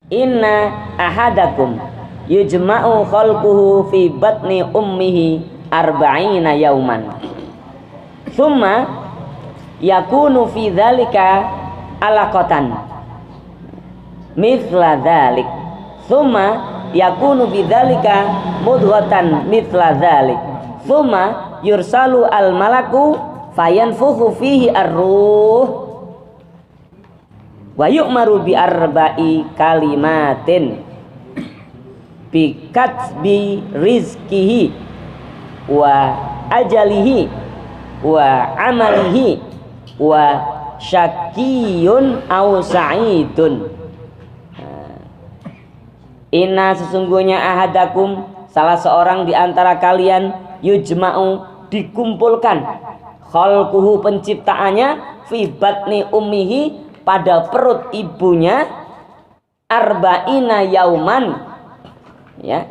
Inna ahadakum yujma'u khalquhu fi batni ummihi arba'ina yauman thumma yakunu fi dzalika alaqatan mithla dzalik thumma yakunu fi dzalika mudghatan mithla dzalik thumma yursalu al malaku fayanfukhu fihi ar-ruh wa yu'maru bi arba'i kalimatin bi katbi rizkihi wa ajalihi wa amalihi wa syakiyun au sa'idun. Inna sesungguhnya ahadakum salah seorang di antara kalian yujma'u dikumpulkan khalquhu penciptaannya fi batni ummihi pada perut ibunya arba'ina yauman, ya,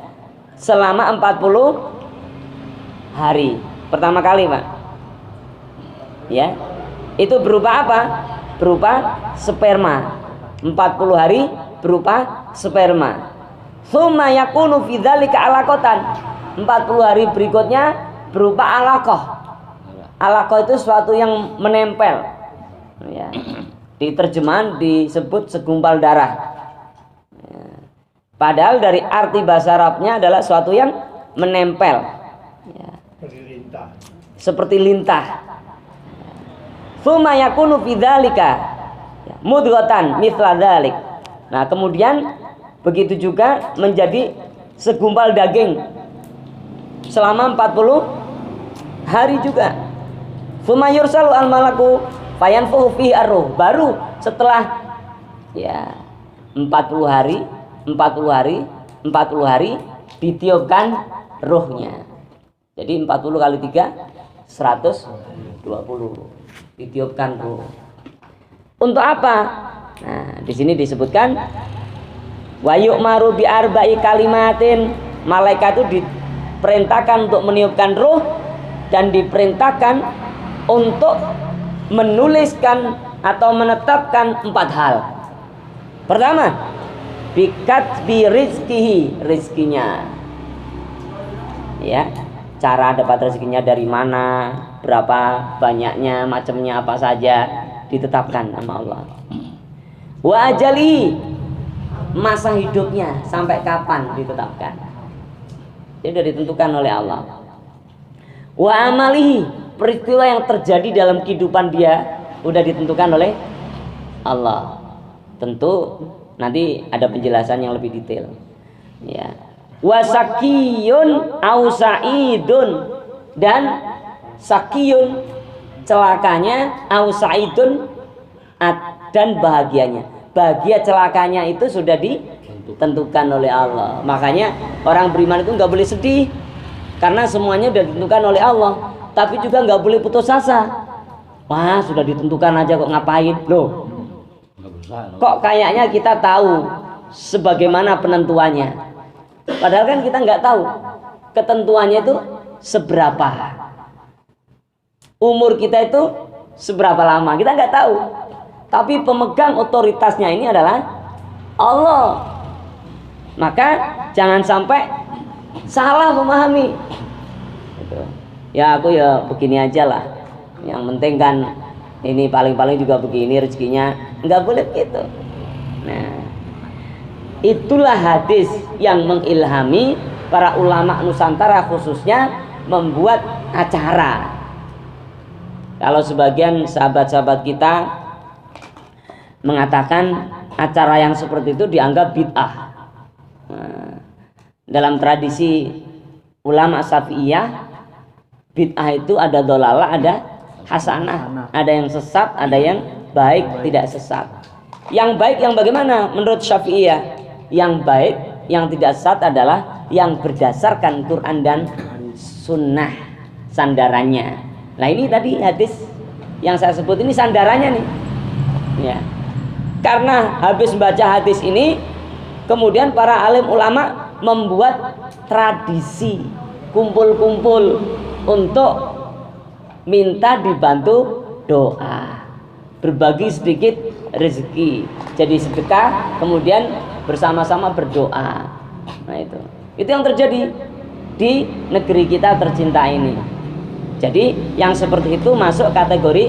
selama 40 hari. Pertama kali, Pak, ya, itu berupa apa? Berupa sperma. 40 hari berupa sperma. Tsumma yakunu fi dzalika alaqatan. 40 hari berikutnya berupa alaqah. Alaqah itu suatu yang menempel, ya. Di terjemahan disebut segumpal darah, ya. Padahal dari arti bahasa Arabnya adalah suatu yang menempel, ya. Seperti lintah. Tsumma yakunu fi dzalika mudghatan mithla dzalik. Nah, kemudian begitu juga menjadi segumpal daging selama 40 hari juga. Tsumma yursalu al malaku fayanfuhu fihi ar-ruh. Baru setelah, ya, 40 hari ditiupkan ruhnya. Jadi 40 kali 3 120 ditiupkan ruh. Untuk apa? Nah, di sini disebutkan wa yu'maru bi arba'i kalimatin. Malaikat itu diperintahkan untuk meniupkan ruh dan diperintahkan untuk menuliskan atau menetapkan 4 hal. Pertama, bikat bi rizkihi, rizkinya, ya, cara dapat rezekinya dari mana, berapa banyaknya, macamnya apa saja, ditetapkan sama Allah. Wa ajali, masa hidupnya sampai kapan ditetapkan, itu sudah ditentukan oleh Allah. Wa amalihi, peristiwa yang terjadi dalam kehidupan dia sudah ditentukan oleh Allah. Tentu nanti ada penjelasan yang lebih detail, ya. Wa sakiyun au sa'idun, dan sakiyun celakanya, au sa'idun dan bahagianya. Bahagia celakanya itu sudah ditentukan oleh Allah. Makanya orang beriman itu nggak boleh sedih karena semuanya sudah ditentukan oleh Allah. Tapi juga nggak boleh putus asa. Wah, sudah ditentukan aja kok ngapain? Loh, kok kayaknya kita tahu sebagaimana penentuannya. Padahal kan kita nggak tahu ketentuannya itu seberapa. Umur kita itu seberapa lama, kita nggak tahu. Tapi pemegang otoritasnya ini adalah Allah. Maka jangan sampai salah memahami. Ya, aku ya begini aja lah. Yang penting kan ini paling-paling juga begini rezekinya. Nggak boleh gitu. Nah, itulah hadis yang mengilhami para ulama Nusantara khususnya membuat acara. Kalau sebagian sahabat-sahabat kita mengatakan acara yang seperti itu dianggap bid'ah. Nah, dalam tradisi ulama Syafi'iyah, bid'ah itu ada dolalah, ada hasanah, ada yang sesat, ada yang baik, tidak sesat. Yang baik yang bagaimana menurut Syafi'iyah? Yang baik, yang tidak sesat adalah yang berdasarkan Quran dan Sunnah sandarannya. Nah, ini tadi hadis yang saya sebut ini sandarannya nih, ya. Karena habis membaca hadis ini, kemudian para alim ulama membuat tradisi kumpul-kumpul untuk minta dibantu doa, berbagi sedikit rezeki, jadi sedekah, kemudian bersama-sama berdoa. Nah itu yang terjadi di negeri kita tercinta ini. Jadi yang seperti itu masuk kategori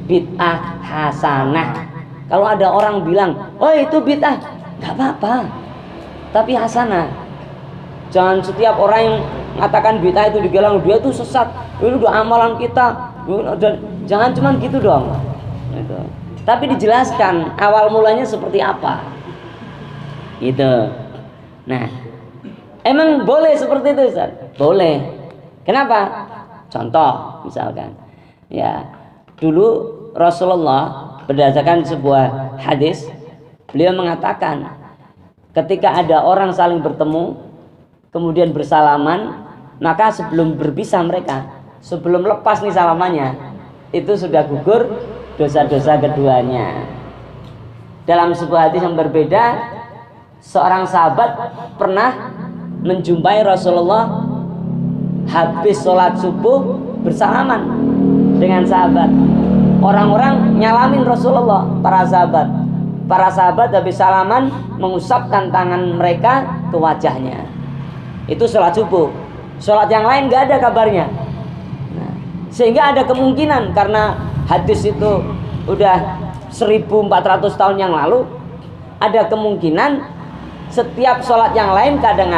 bid'ah hasanah. Kalau ada orang bilang, oh itu bid'ah, nggak apa-apa, tapi hasanah. Jangan setiap orang yang mengatakan bid'ah itu dibilang dia itu sesat, itu udah amalan kita. Jangan cuma gitu dong. Gitu. Tapi dijelaskan awal mulanya seperti apa. Gitu. Nah, emang boleh seperti itu, Ustaz? Boleh. Kenapa? Contoh misalkan, ya dulu Rasulullah berdasarkan sebuah hadis, beliau mengatakan ketika ada orang saling bertemu kemudian bersalaman, maka sebelum berpisah mereka, sebelum lepas nih salamannya, itu sudah gugur dosa-dosa keduanya. Dalam sebuah hadis yang berbeda, seorang sahabat pernah menjumpai Rasulullah habis sholat subuh bersalaman dengan sahabat. Orang-orang nyalamin Rasulullah, para sahabat habis salaman mengusapkan tangan mereka ke wajahnya. Itu sholat subuh. Sholat yang lain gak ada kabarnya. Nah, sehingga ada kemungkinan karena hadis itu udah 1400 tahun yang lalu, ada kemungkinan setiap sholat yang lain kadang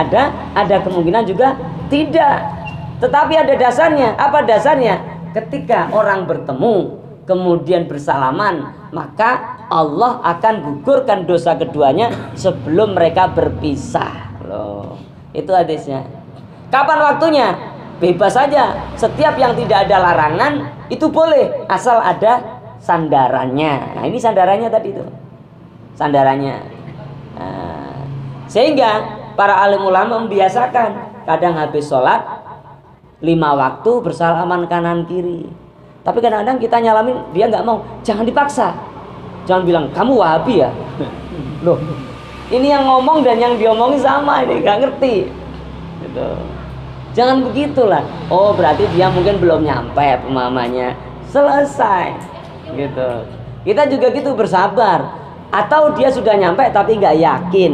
ada kemungkinan juga tidak. Tetapi ada dasarnya. Apa dasarnya? Ketika orang bertemu kemudian bersalaman, maka Allah akan gugurkan dosa keduanya sebelum mereka berpisah. Loh, itu hadisnya. Kapan waktunya? Bebas saja. Setiap yang tidak ada larangan itu boleh, asal ada sandarannya. Nah, ini sandarannya tadi itu. Sandarannya. Nah, sehingga para alim ulama membiasakan kadang habis sholat 5 waktu bersalaman kanan kiri. Tapi kadang-kadang kita nyalamin, dia nggak mau. Jangan dipaksa. Jangan bilang kamu Wahabi ya. Loh, ini yang ngomong dan yang diomongin sama, ini nggak ngerti. Gitu. Jangan begitulah. Oh, berarti dia mungkin belum nyampe pemahamannya. Selesai. Gitu. Kita juga gitu, bersabar. Atau dia sudah nyampe tapi nggak yakin.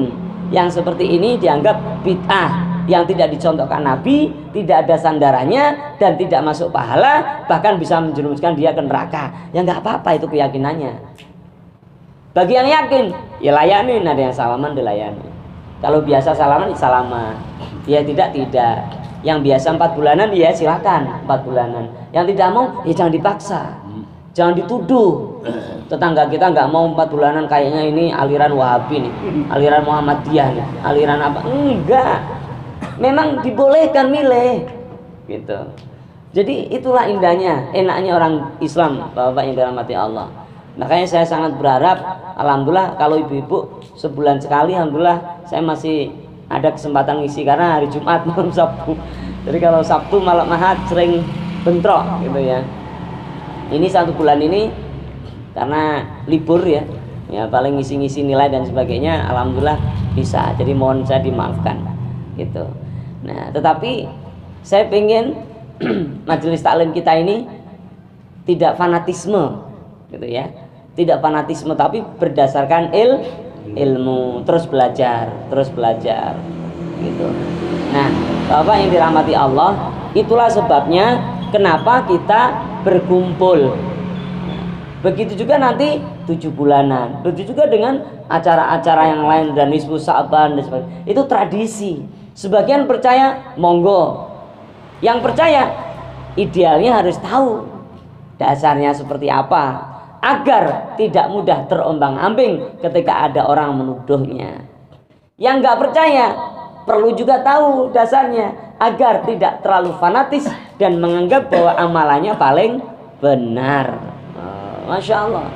Yang seperti ini dianggap bid'ah, yang tidak dicontohkan Nabi, tidak ada sandarannya dan tidak masuk pahala, bahkan bisa menjerumuskan dia ke neraka. Ya nggak apa-apa, itu keyakinannya. Bagi yang yakin, ya layanin. Ada yang salaman, dilayani. Kalau biasa salaman, salaman. Ya tidak. Yang biasa 4 bulanan, ya silakan 4 bulanan. Yang tidak mau, ya jangan dipaksa. Jangan dituduh. Tetangga kita nggak mau 4 bulanan, kayaknya ini aliran Wahabi nih, aliran Muhammadiyah nih, aliran apa? Enggak. Memang dibolehkan milih. Gitu. Jadi itulah indahnya, enaknya orang Islam, Bapak yang dirahmati Allah. Makanya saya sangat berharap, alhamdulillah kalau ibu-ibu sebulan sekali, alhamdulillah saya masih ada kesempatan ngisi karena hari Jumat malam Sabtu. Jadi kalau Sabtu malam Ahad sering bentrok gitu ya. Ini 1 bulan ini karena libur ya, paling ngisi-ngisi nilai dan sebagainya, alhamdulillah bisa. Jadi mohon saya dimaafkan gitu. Nah, tetapi saya pengen majelis taklim kita ini tidak fanatisme gitu ya. Tidak fanatisme, tapi berdasarkan ilmu, terus belajar gitu. Nah, Bapak yang dirahmati Allah, itulah sebabnya kenapa kita berkumpul. Begitu juga nanti 7 bulanan, begitu juga dengan acara-acara yang lain dan nisfu Sa'ban dan sebagainya. Itu tradisi. Sebagian percaya, monggo. Yang percaya, idealnya harus tahu dasarnya seperti apa, agar tidak mudah terombang-ambing ketika ada orang menuduhnya. Yang nggak percaya perlu juga tahu dasarnya agar tidak terlalu fanatis dan menganggap bahwa amalannya paling benar. Masya Allah.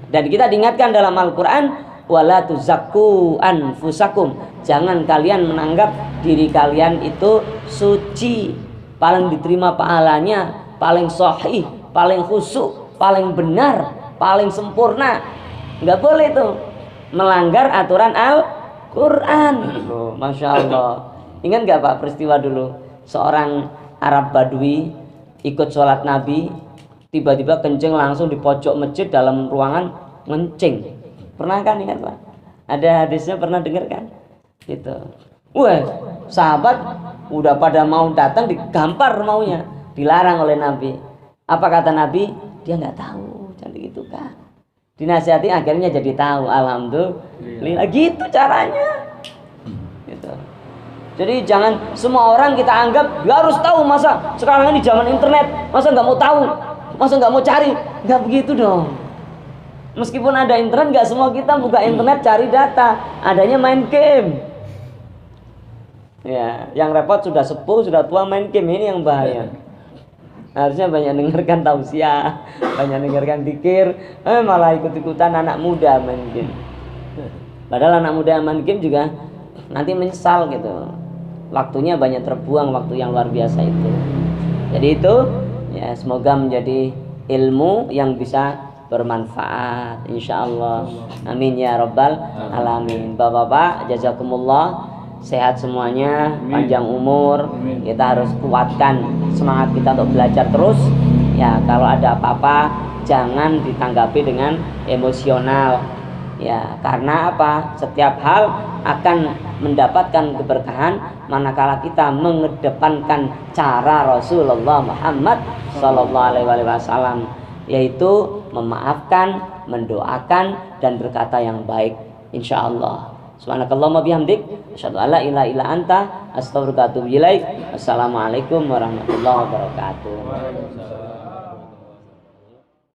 Dan kita diingatkan dalam Al-Quran, wala tuzakku anfusakum, jangan kalian menganggap diri kalian itu suci, paling diterima pahalanya, paling sahih, paling khusyuk, paling benar, paling sempurna. Nggak boleh tuh melanggar aturan Al-Quran. Masya Allah. Ingat nggak Pak peristiwa dulu seorang Arab Badui ikut sholat Nabi, tiba-tiba kencing langsung di pojok masjid dalam ruangan ngencing. Pernah kan ingat Pak? Ada hadisnya, pernah dengar kan? Gitu. Wah, sahabat udah pada mau datang, digampar maunya, dilarang oleh Nabi. Apa kata Nabi? Dia nggak tahu, cantik itu kan. Dinasihati akhirnya jadi tahu. Alhamdulillah, gitu caranya. Gitu. Jadi jangan semua orang kita anggap nggak harus tahu. Masa sekarang ini zaman internet, masa nggak mau tahu, masa nggak mau cari? Nggak begitu dong. Meskipun ada internet, nggak semua kita buka internet cari data. Adanya main game. Ya, yang repot sudah sepuh, sudah tua main game, ini yang bahaya. Harusnya banyak dengarkan tausiah, banyak dengarkan zikir, malah ikut-ikutan anak muda main game. Padahal anak muda main game juga nanti menyesal gitu. Waktunya banyak terbuang, waktu yang luar biasa itu. Jadi itu ya, semoga menjadi ilmu yang bisa bermanfaat insyaallah. Amin ya rabbal alamin. Bapak-bapak, jazakumullah, sehat semuanya, panjang umur. Kita harus kuatkan semangat kita untuk belajar terus. Ya, kalau ada apa-apa jangan ditanggapi dengan emosional. Ya, karena apa? Setiap hal akan mendapatkan keberkahan manakala kita mengedepankan cara Rasulullah Muhammad sallallahu alaihi wasallam, yaitu memaafkan, mendoakan, dan berkata yang baik insyaallah. Subhanakallahumma bihamdik, asyhadu an la ilaha illa anta, astaghfiruka wa atubu ilaik. Assalamualaikum warahmatullahi wabarakatuh.